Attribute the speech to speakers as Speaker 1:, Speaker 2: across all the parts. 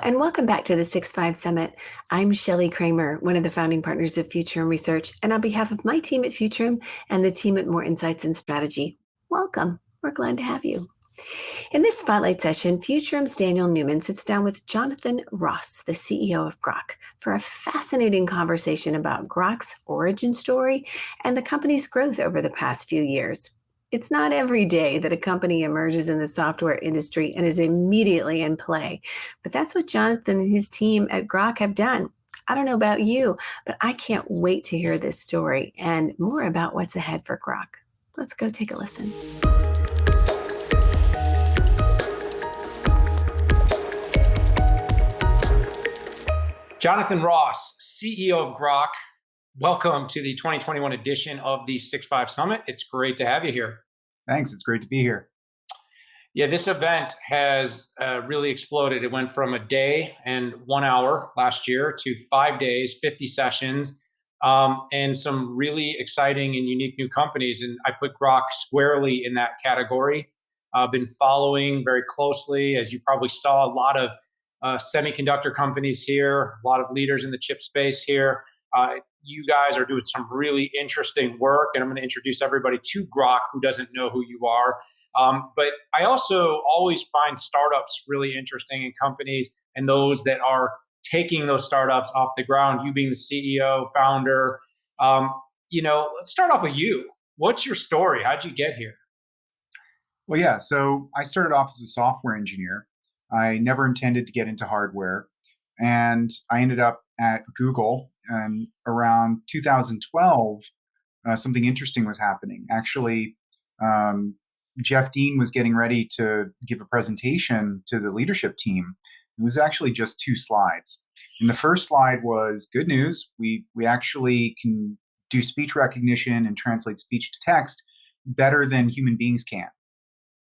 Speaker 1: and welcome back to the 6-5 Summit. I'm Shelley Kramer, one of the founding partners of Futurum Research, and on behalf of my team at Futurum and the team at More Insights and Strategy, welcome. We're glad to have you. In this spotlight session, Futurum's Daniel Newman sits down with Jonathan Ross, the CEO of Grok, for a fascinating conversation about Grok's origin story and the company's growth over the past few years. It's not every day that a company emerges in the software industry and is immediately in play, but that's what Jonathan and his team at Grok have done. I don't know about you, but I can't wait to hear this story and more about what's ahead for Grok. Let's go take a listen.
Speaker 2: Jonathan Ross, CEO of Grok, welcome to the 2021 edition of the 6-5 Summit. It's great to have you here.
Speaker 3: Thanks. It's great to be here.
Speaker 2: Yeah, this event has really exploded. It went from a day and 1 hour last year to 5 days, 50 sessions, and some really exciting and unique new companies. And I put Grok squarely in that category. I've been following very closely, as you probably saw, a lot of semiconductor companies here, a lot of leaders in the chip space here. You guys are doing some really interesting work, and I'm going to introduce everybody to Grok who doesn't know who you are. But I also always find startups really interesting in companies and those that are taking those startups off the ground, you being the CEO, founder. Let's start off with you. What's your story? How'd you get here?
Speaker 3: Well, yeah. So I started off as a software engineer. I never intended to get into hardware. And I ended up at Google. And around 2012, something interesting was happening. Actually, Jeff Dean was getting ready to give a presentation to the leadership team. It was actually just 2 slides. And the first slide was good news. We actually can do speech recognition and translate speech to text better than human beings can,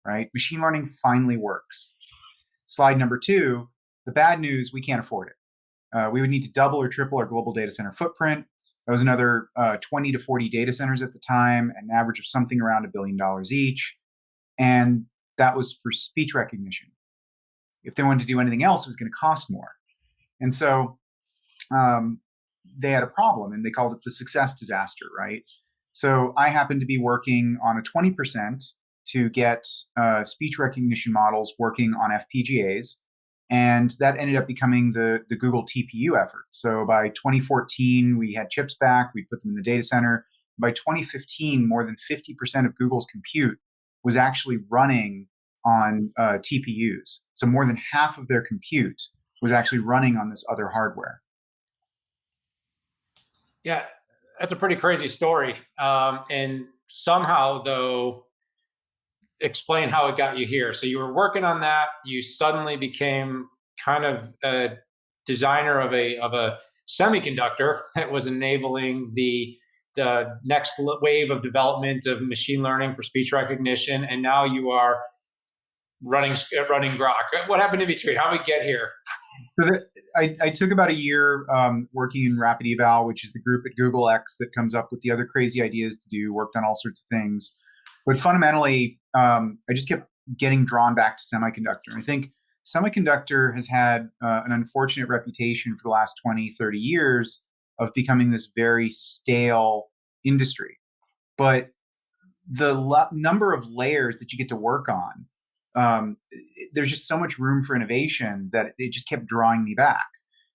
Speaker 3: right? Machine learning finally works. Slide number 2, the bad news, we can't afford it. We would need to double or triple our global data center footprint. That was another 20 to 40 data centers at the time, an average of something around $1 billion each. And that was for speech recognition. If they wanted to do anything else, it was going to cost more. And so they had a problem, and they called it the success disaster, right? So I happened to be working on a 20% to get speech recognition models working on FPGAs. And that ended up becoming the Google TPU effort. So by 2014, we had chips back. We put them in the data center. By 2015, more than 50% of Google's compute was actually running on TPUs. So more than half of their compute was actually running on this other hardware.
Speaker 2: Yeah, that's a pretty crazy story. And somehow, though, explain how it got you here. So you were working on that. You suddenly became kind of a designer of a semiconductor that was enabling the next wave of development of machine learning for speech recognition. And now you are running Grok. What happened in between? How did we get here?
Speaker 3: So I took about a year working in Rapid Eval, which is the group at Google X that comes up with the other crazy ideas to do, worked on all sorts of things. But fundamentally, I just kept getting drawn back to semiconductor. I think semiconductor has had an unfortunate reputation for the last 20, 30 years of becoming this very stale industry. But the number of layers that you get to work on, there's just so much room for innovation that it just kept drawing me back.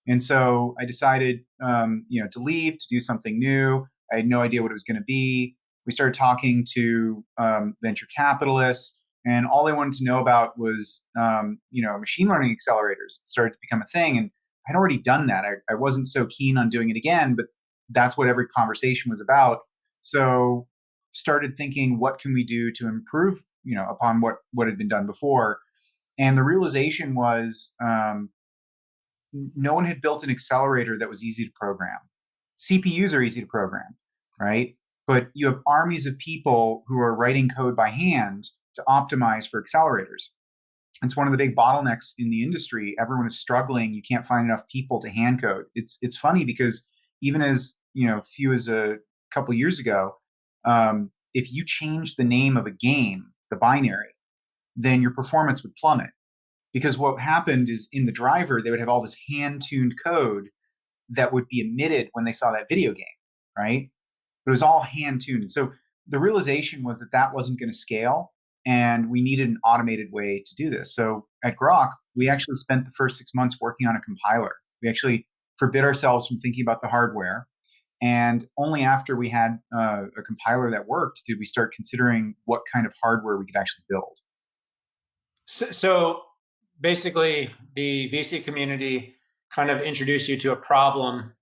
Speaker 3: And so I decided, to leave, to do something new. I had no idea what it was going to be. We started talking to venture capitalists, and all they wanted to know about was, machine learning accelerators. It started to become a thing, and I'd already done that. I wasn't so keen on doing it again, but that's what every conversation was about. So started thinking, what can we do to improve, upon what had been done before? And the realization was, no one had built an accelerator that was easy to program. CPUs are easy to program, right? But you have armies of people who are writing code by hand to optimize for accelerators. It's one of the big bottlenecks in the industry. Everyone is struggling. You can't find enough people to hand code. It's funny because even as few as a couple years ago, if you change the name of a game, the binary, then your performance would plummet. Because what happened is in the driver, they would have all this hand-tuned code that would be emitted when they saw that video game, right? But it was all hand-tuned. So the realization was that that wasn't going to scale, and we needed an automated way to do this. So at Grok, we actually spent the first 6 months working on a compiler. We actually forbid ourselves from thinking about the hardware. And only after we had a compiler that worked did we start considering what kind of hardware we could actually build.
Speaker 2: So basically, the VC community kind of introduced you to a problem,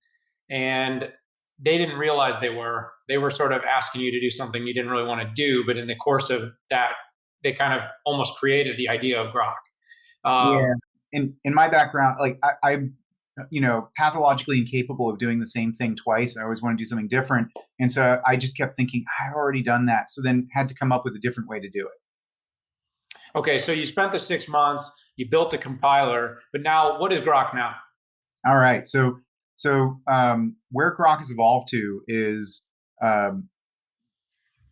Speaker 2: and they didn't realize they were sort of asking you to do something you didn't really want to do. But in the course of that, they kind of almost created the idea of Grok.
Speaker 3: Yeah. In my background, like I'm, pathologically incapable of doing the same thing twice. I always want to do something different. And so I just kept thinking, I've already done that. So then had to come up with a different way to do it.
Speaker 2: Okay, so you spent the 6 months, you built a compiler, but now what is Grok now?
Speaker 3: All right. So where Grok has evolved to is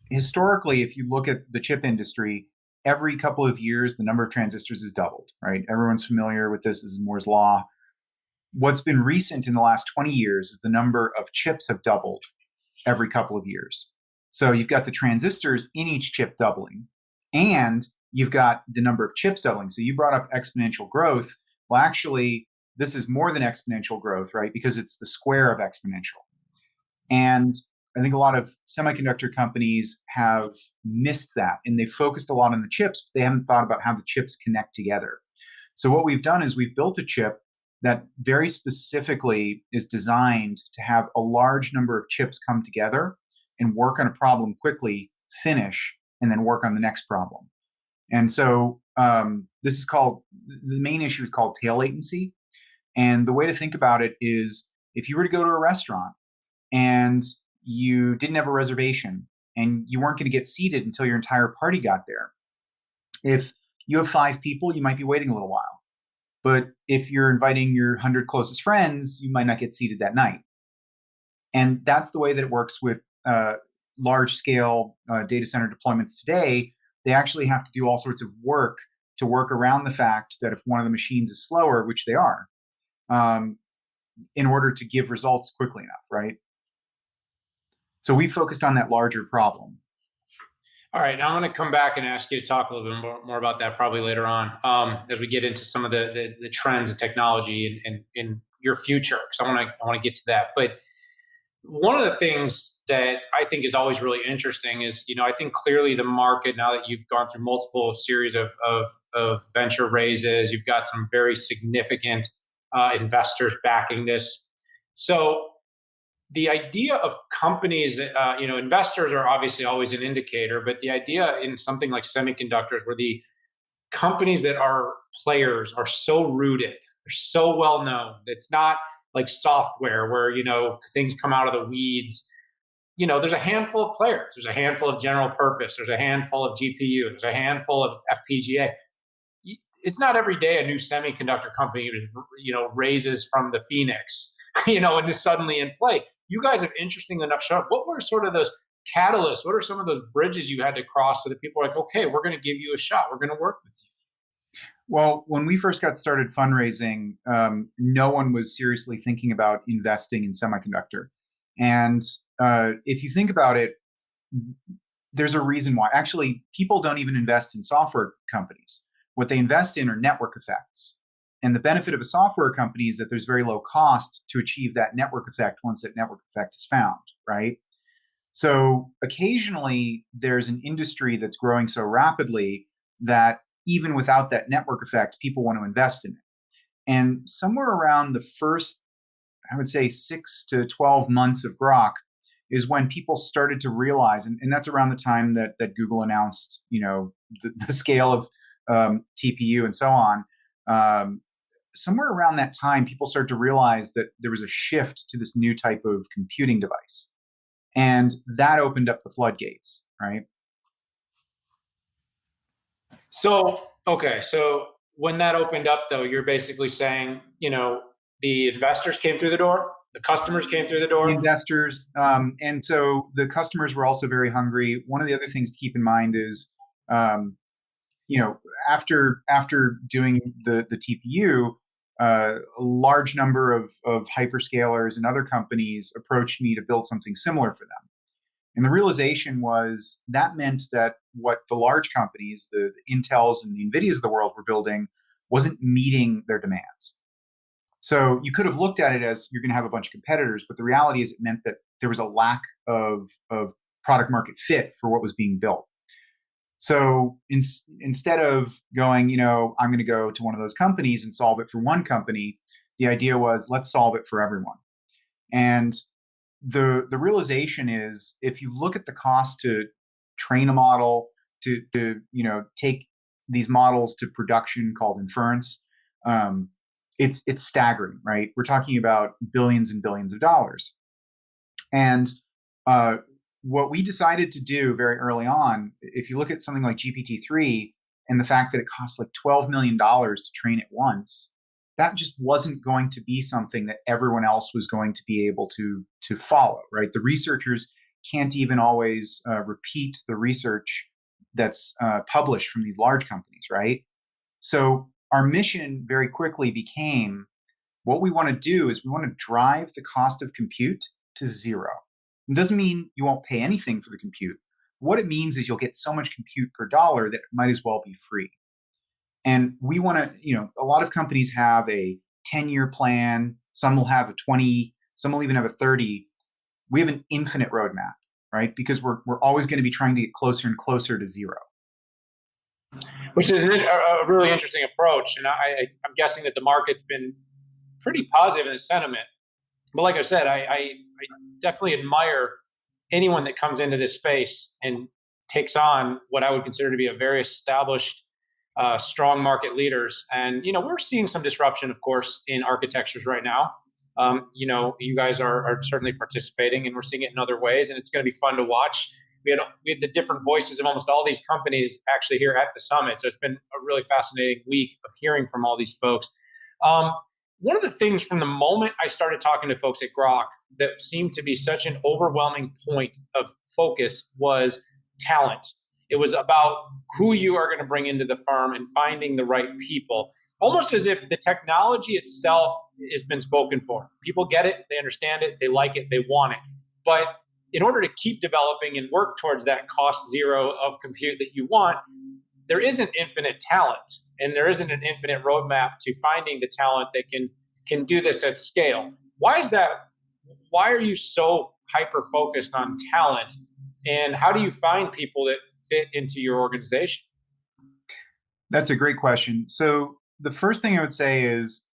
Speaker 3: historically, if you look at the chip industry, every couple of years, the number of transistors has doubled, right? Everyone's familiar with this. This is Moore's Law. What's been recent in the last 20 years is the number of chips have doubled every couple of years. So you've got the transistors in each chip doubling, and you've got the number of chips doubling. So you brought up exponential growth. Well, actually, this is more than exponential growth, right? Because it's the square of exponential. And I think a lot of semiconductor companies have missed that, and they focused a lot on the chips, but they haven't thought about how the chips connect together. So what we've done is we've built a chip that very specifically is designed to have a large number of chips come together and work on a problem quickly, finish, and then work on the next problem. And so this is called, the main issue is called tail latency. And the way to think about it is if you were to go to a restaurant and you didn't have a reservation and you weren't going to get seated until your entire party got there. If you have 5 people, you might be waiting a little while. But if you're inviting your 100 closest friends, you might not get seated that night. And that's the way that it works with large scale data center deployments today. They actually have to do all sorts of work to work around the fact that if one of the machines is slower, which they are, in order to give results quickly enough, right? So we focused on that larger problem.
Speaker 2: All right, now I'm going to come back and ask you to talk a little bit more about that probably later on as we get into some of the trends and technology and in your future, because I want to get to that. But one of the things that I think is always really interesting is, I think clearly the market, now that you've gone through multiple series of venture raises, you've got some very significant investors backing this. So the idea of companies, investors are obviously always an indicator, but the idea in something like semiconductors where the companies that are players are so rooted, they're so well known. It's not like software where, things come out of the weeds. There's a handful of players. There's a handful of general purpose. There's a handful of GPU. There's a handful of FPGA. It's not every day a new semiconductor company, raises from the Phoenix, and is suddenly in play. You guys have interesting enough shown up. What were sort of those catalysts? What are some of those bridges you had to cross so that people are like, okay, we're going to give you a shot. We're going to work with you?
Speaker 3: Well, when we first got started fundraising, no one was seriously thinking about investing in semiconductor. And if you think about it, there's a reason why. Actually, people don't even invest in software companies. What they invest in are network effects. And the benefit of a software company is that there's very low cost to achieve that network effect once that network effect is found, right? So occasionally there's an industry that's growing so rapidly that even without that network effect, people want to invest in it. And somewhere around the first, I would say 6 to 12 months of Grok is when people started to realize, and that's around the time that Google announced, the scale of TPU and so on. Somewhere around that time, people started to realize that there was a shift to this new type of computing device. And that opened up the floodgates, right?
Speaker 2: So when that opened up, though, you're basically saying, the investors came through the door, the customers came through the door.
Speaker 3: The investors, and so the customers were also very hungry. One of the other things to keep in mind is, after doing the TPU, a large number of hyperscalers and other companies approached me to build something similar for them. And the realization was that meant that what the large companies, the Intels and the NVIDIAs of the world were building wasn't meeting their demands. So you could have looked at it as you're going to have a bunch of competitors, but the reality is it meant that there was a lack of product market fit for what was being built. So instead of going, I'm going to go to one of those companies and solve it for one company, the idea was let's solve it for everyone. And the realization is if you look at the cost to train a model, to take these models to production called inference, it's staggering, right? We're talking about billions and billions of dollars. And what we decided to do very early on, if you look at something like GPT-3 and the fact that it costs like $12 million to train it once, that just wasn't going to be something that everyone else was going to be able to follow, right? The researchers can't even always repeat the research that's published from these large companies, right? So our mission very quickly became what we want to do is we want to drive the cost of compute to zero. It doesn't mean you won't pay anything for the compute. What it means is you'll get so much compute per dollar that it might as well be free. And we want to, a lot of companies have a 10-year plan. Some will have a 20, some will even have a 30. We have an infinite roadmap, right? Because we're always going to be trying to get closer and closer to zero.
Speaker 2: Which is a really interesting approach. And I'm guessing that the market's been pretty positive in the sentiment. But like I said, I definitely admire anyone that comes into this space and takes on what I would consider to be a very established, strong market leaders. And, we're seeing some disruption, of course, in architectures right now. You guys are certainly participating, and we're seeing it in other ways. And it's going to be fun to watch. We had the different voices of almost all these companies actually here at the summit. So it's been a really fascinating week of hearing from all these folks. One of the things from the moment I started talking to folks at Groq that seemed to be such an overwhelming point of focus was talent. It was about who you are going to bring into the firm and finding the right people, almost as if the technology itself has been spoken for. People get it, they understand it, they like it, they want it. But in order to keep developing and work towards that cost zero of compute that you want, there isn't infinite talent, and there isn't an infinite roadmap to finding the talent that can do this at scale. Why is that? Why are you so hyper focused on talent, and how do you find people that fit into your organization?
Speaker 3: That's a great question. So the first thing I would say is,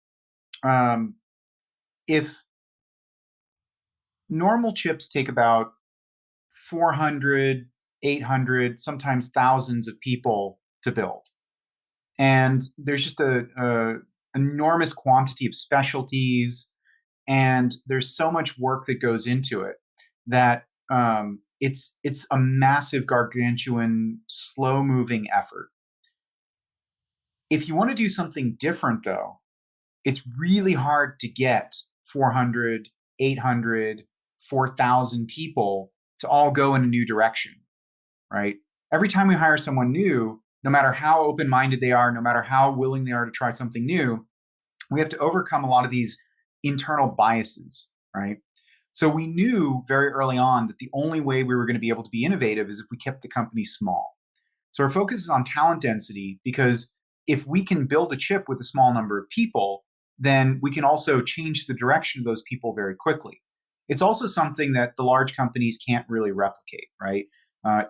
Speaker 3: if normal chips take about 400, 800, sometimes thousands of people to build, and there's just a enormous quantity of specialties, and there's so much work that goes into it that it's a massive, gargantuan, slow-moving effort. If you want to do something different, though, it's really hard to get 400, 800, 4,000 people to all go in a new direction, right? Every time we hire someone new, no matter how open-minded they are, no matter how willing they are to try something new, we have to overcome a lot of these internal biases, right? So we knew very early on that the only way we were going to be able to be innovative is if we kept the company small. So our focus is on talent density, because if we can build a chip with a small number of people, then we can also change the direction of those people very quickly. It's also something that the large companies can't really replicate, right?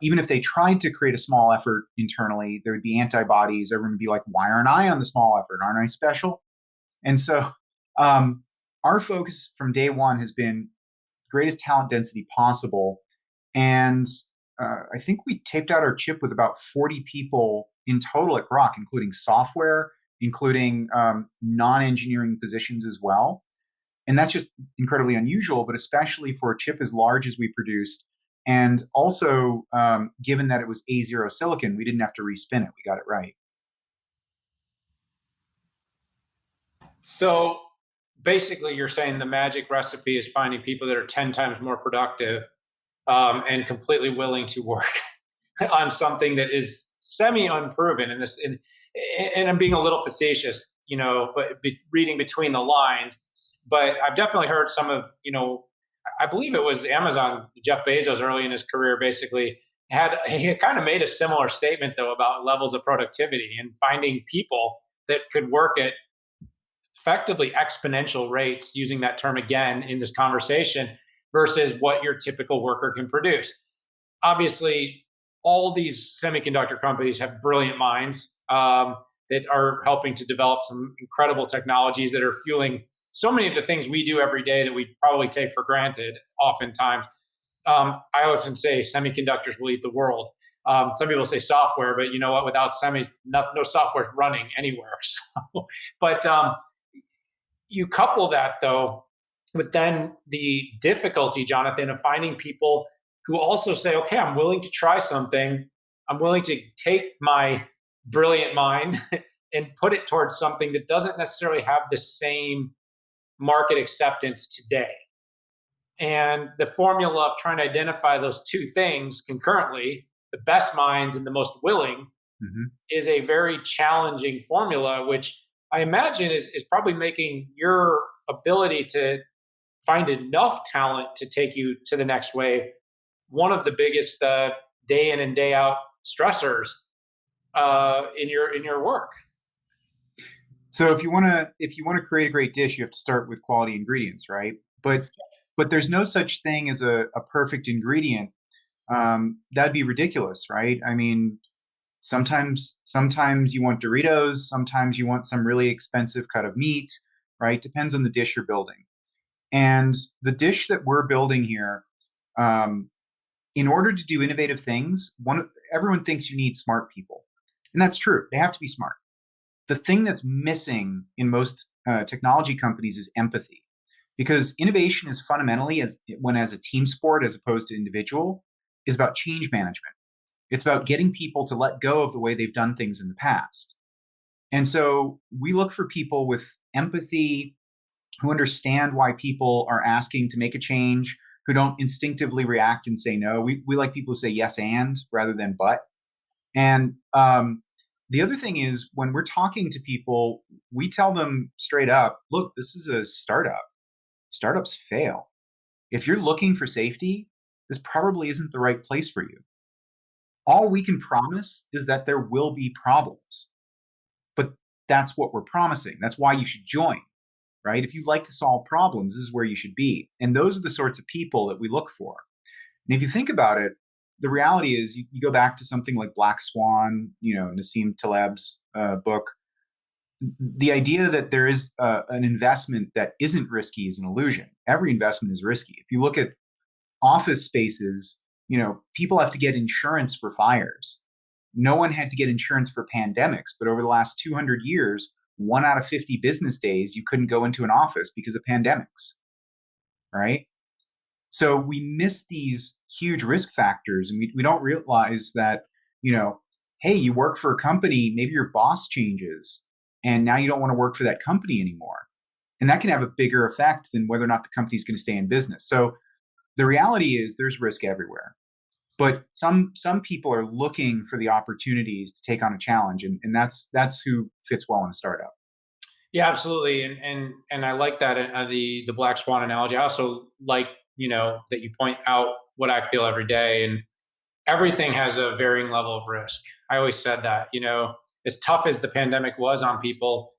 Speaker 3: Even if they tried to create a small effort internally, there would be antibodies. Everyone would be like, why aren't I on the small effort? Aren't I special? And so our focus from day one has been greatest talent density possible. And I think we taped out our chip with about 40 people in total at Groq, including software, including non-engineering positions as well. And that's just incredibly unusual, but especially for a chip as large as we produced. And also, given that it was A0 silicon, we didn't have to respin it. We got it right.
Speaker 2: So basically, you're saying the magic recipe is finding people that are 10 times more productive and completely willing to work on something that is semi unproven in this, and I'm being a little facetious, but reading between the lines. But I've definitely heard some of, I believe it was Amazon, Jeff Bezos early in his career basically he had kind of made a similar statement though about levels of productivity and finding people that could work at effectively exponential rates, using that term again in this conversation, versus what your typical worker can produce. Obviously, all these semiconductor companies have brilliant minds that are helping to develop some incredible technologies that are fueling so many of the things we do every day that we probably take for granted oftentimes. I often say semiconductors will eat the world. Some people say software, but you know what? Without semis, no software is running anywhere. So, but you couple that though with then the difficulty, Jonathan, of finding people who also say, okay, I'm willing to try something. I'm willing to take my brilliant mind and put it towards something that doesn't necessarily have the same market acceptance today. And the formula of trying to identify those two things concurrently, the best minds and the most willing, is a very challenging formula, which I imagine is probably making your ability to find enough talent to take you to the next wave one of the biggest day in and day out stressors in your work.
Speaker 3: So if you want to create a great dish, you have to start with quality ingredients, right? But there's no such thing as a perfect ingredient. That'd be ridiculous, right? I mean, sometimes you want Doritos, sometimes you want some really expensive cut of meat, right? Depends on the dish you're building. And the dish that we're building here, in order to do innovative things, everyone thinks you need smart people. And that's true. They have to be smart. The thing that's missing in most technology companies is empathy. Because innovation is fundamentally, as a team sport as opposed to individual, is about change management. It's about getting people to let go of the way they've done things in the past. And so we look for people with empathy, who understand why people are asking to make a change, who don't instinctively react and say no. We like people who say yes and rather than but. And the other thing is, when we're talking to people, we tell them straight up, look, this is a startup. Startups fail. If you're looking for safety, this probably isn't the right place for you. All we can promise is that there will be problems. But that's what we're promising. That's why you should join, right? If you like to solve problems, this is where you should be. And those are the sorts of people that we look for. And if you think about it, the reality is you go back to something like Black Swan, Nassim Taleb's book. The idea that there is an investment that isn't risky is an illusion. Every investment is risky. If you look at office spaces, people have to get insurance for fires. No one had to get insurance for pandemics, but over the last 200 years, 1 out of 50 business days, you couldn't go into an office because of pandemics, right? So we miss these huge risk factors, and we don't realize that, hey, you work for a company, maybe your boss changes, and now you don't want to work for that company anymore. And that can have a bigger effect than whether or not the company's going to stay in business. So the reality is there's risk everywhere. But some people are looking for the opportunities to take on a challenge, and that's who fits well in a startup.
Speaker 2: Yeah, absolutely. And I like that the Black Swan analogy. I also like that you point out what I feel every day, and everything has a varying level of risk. I always said that, as tough as the pandemic was on people,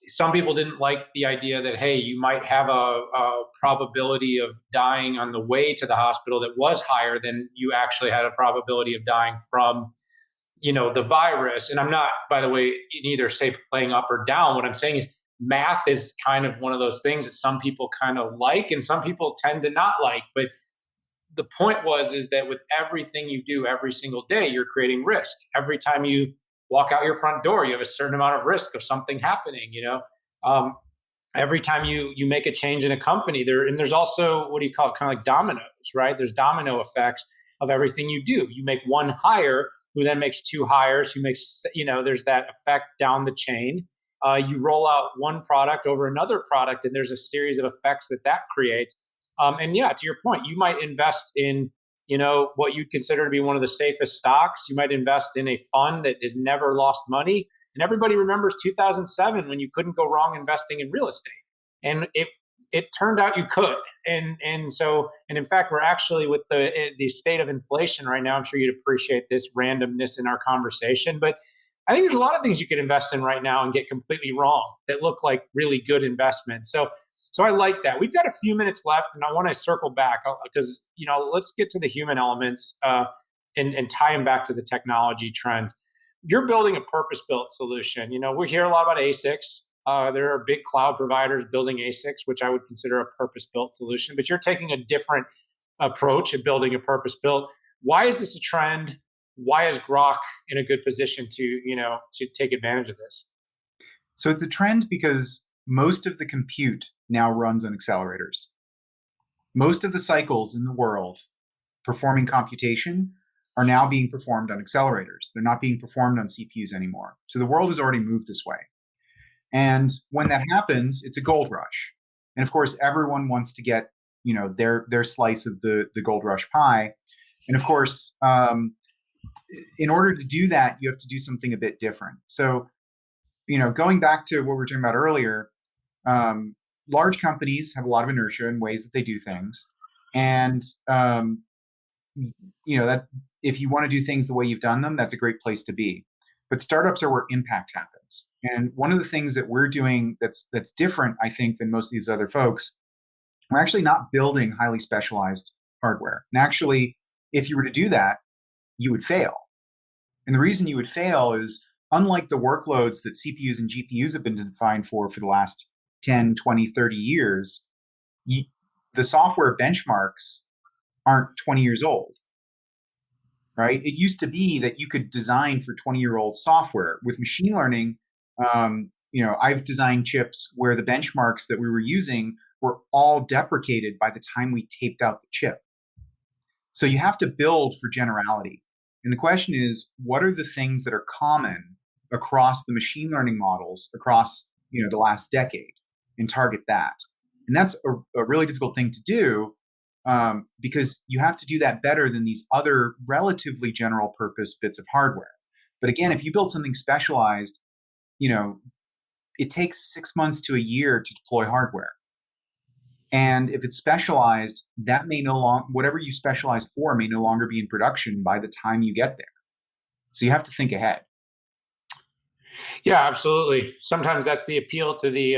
Speaker 2: some people didn't like the idea that, hey, you might have a probability of dying on the way to the hospital that was higher than you actually had a probability of dying from, the virus. And I'm not, by the way, neither say playing up or down. What I'm saying is math is kind of one of those things that some people kind of like and some people tend to not like. But the point is that with everything you do every single day, you're creating risk. Every time you walk out your front door, you have a certain amount of risk of something happening, every time you make a change in a company and there's also, what do you call it? Kind of like dominoes, right? There's domino effects of everything you do. You make one hire, who then makes two hires, who makes, there's that effect down the chain. You roll out one product over another product, and there's a series of effects that creates. And yeah, to your point, you might invest in, what you'd consider to be one of the safest stocks. You might invest in a fund that has never lost money. And everybody remembers 2007 when you couldn't go wrong investing in real estate. And it turned out you could. And in fact, we're actually with the state of inflation right now. I'm sure you'd appreciate this randomness in our conversation, but I think there's a lot of things you could invest in right now and get completely wrong that look like really good investments. So I like that. We've got a few minutes left, and I want to circle back because let's get to the human elements and tie them back to the technology trend. You're building a purpose-built solution. We hear a lot about ASICs. There are big cloud providers building ASICs, which I would consider a purpose-built solution. But you're taking a different approach at building a purpose-built. Why is this a trend? Why is Groq in a good position to take advantage of this?
Speaker 3: So it's a trend because most of the compute now runs on accelerators. Most of the cycles in the world performing computation are now being performed on accelerators. They're not being performed on CPUs anymore. So the world has already moved this way. And when that happens, it's a gold rush. And of course, everyone wants to get their slice of the gold rush pie. And of course, in order to do that, you have to do something a bit different. So, going back to what we were talking about earlier, large companies have a lot of inertia in ways that they do things. And, that if you want to do things the way you've done them, that's a great place to be. But startups are where impact happens. And one of the things that we're doing that's different, I think, than most of these other folks, we're actually not building highly specialized hardware. And actually, if you were to do that, you would fail. And the reason you would fail is, unlike the workloads that CPUs and GPUs have been defined for the last 10, 20, 30 years, the software benchmarks aren't 20 years old, right? It used to be that you could design for 20-year-old software. With machine learning, I've designed chips where the benchmarks that we were using were all deprecated by the time we taped out the chip. So you have to build for generality. And the question is, what are the things that are common across the machine learning models across the last decade, and target that? And that's a really difficult thing to do because you have to do that better than these other relatively general purpose bits of hardware. But again, if you build something specialized, it takes 6 months to a year to deploy hardware. And if it's specialized, that may no longer, whatever you specialize for may no longer be in production by the time you get there. So you have to think ahead.
Speaker 2: Yeah, absolutely. Sometimes that's the appeal to the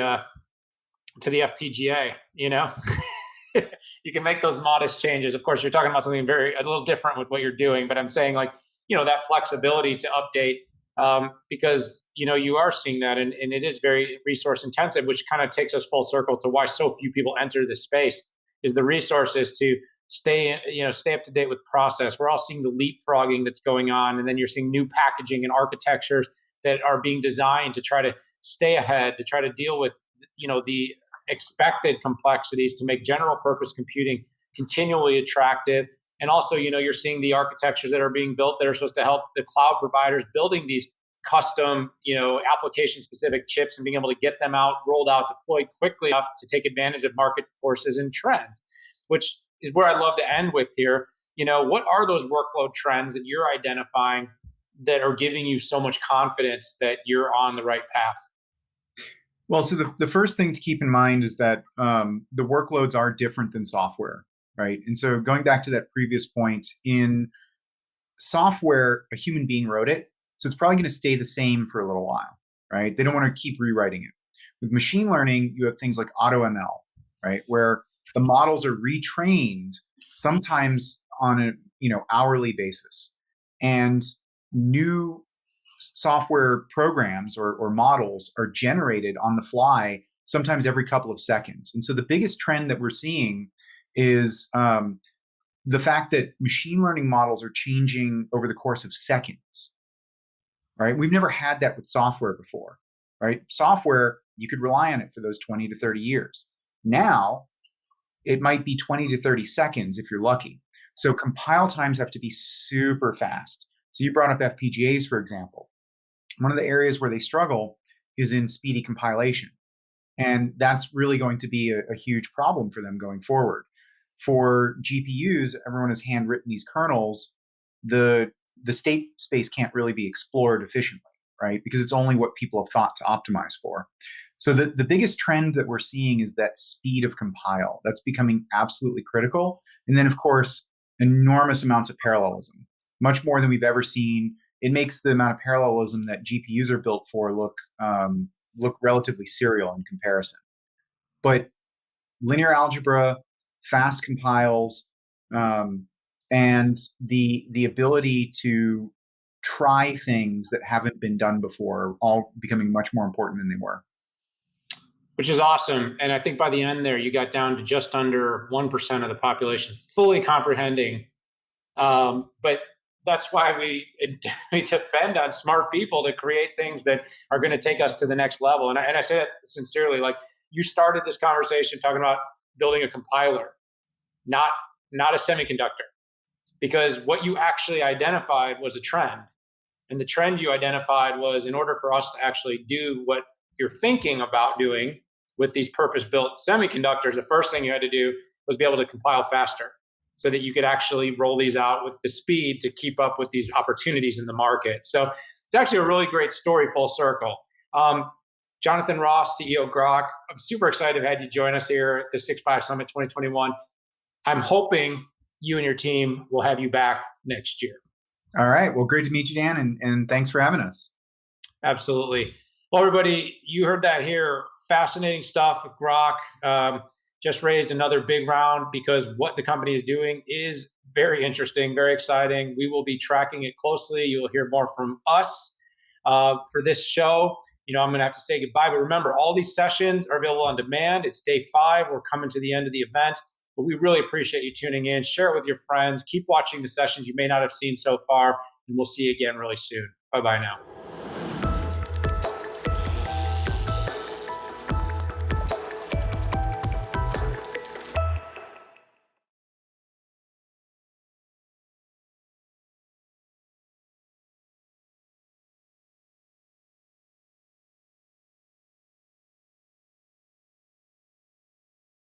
Speaker 2: FPGA. You can make those modest changes. Of course, you're talking about something a little different with what you're doing, but I'm saying that flexibility to update because you are seeing that, and it is very resource intensive, which kind of takes us full circle to why so few people enter this space. Is the resources to stay up to date with process. We're all seeing the leapfrogging that's going on, and then you're seeing new packaging and architectures that are being designed to try to stay ahead, to try to deal with the expected complexities to make general purpose computing continually attractive. And also, you're seeing the architectures that are being built that are supposed to help the cloud providers building these custom, application-specific chips and being able to get them out, rolled out, deployed quickly enough to take advantage of market forces and trend, which is where I'd love to end with here. What are those workload trends that you're identifying that are giving you so much confidence that you're on the right path?
Speaker 3: Well, so the first thing to keep in mind is that the workloads are different than software, right? And so going back to that previous point, in software, a human being wrote it, so it's probably going to stay the same for a little while, right? They don't want to keep rewriting it. With machine learning, you have things like AutoML, right, where the models are retrained sometimes on a hourly basis, and new software programs or models are generated on the fly sometimes every couple of seconds. And so the biggest trend that we're seeing is the fact that machine learning models are changing over the course of seconds, right? We've never had that with software before, right? Software, you could rely on it for those 20 to 30 years. Now, it might be 20 to 30 seconds if you're lucky. So compile times have to be super fast. So you brought up FPGAs, for example. One of the areas where they struggle is in speedy compilation. And that's really going to be a huge problem for them going forward. For GPUs, everyone has handwritten these kernels. The state space can't really be explored efficiently, right? Because it's only what people have thought to optimize for. So the biggest trend that we're seeing is that speed of compile. That's becoming absolutely critical. And then, of course, enormous amounts of parallelism, much more than we've ever seen. It makes the amount of parallelism that GPUs are built for look relatively serial in comparison. But linear algebra, fast compiles, and the ability to try things that haven't been done before are all becoming much more important than they were.
Speaker 2: Which is awesome. And I think by the end there, you got down to just under 1% of the population fully comprehending. But that's why we depend on smart people to create things that are going to take us to the next level. And I say that sincerely. Like, you started this conversation talking about building a compiler, not a semiconductor, because what you actually identified was a trend. And the trend you identified was, in order for us to actually do what you're thinking about doing with these purpose-built semiconductors, the first thing you had to do was be able to compile faster so that you could actually roll these out with the speed to keep up with these opportunities in the market. So it's actually a really great story, full circle. Jonathan Ross, CEO of Groq, I'm super excited to have you join us here at the 6.5 Summit 2021. I'm hoping you and your team will have you back next year.
Speaker 3: All right. Well, great to meet you, Dan, and thanks for having us.
Speaker 2: Absolutely. Well, everybody, you heard that here. Fascinating stuff with Groq. Just raised another big round because what the company is doing is very interesting, very exciting. We will be tracking it closely. You'll hear more from us for this show. I'm going to have to say goodbye. But remember, all these sessions are available on demand. It's day 5. We're coming to the end of the event. But we really appreciate you tuning in. Share it with your friends. Keep watching the sessions you may not have seen so far. And we'll see you again really soon. Bye-bye now.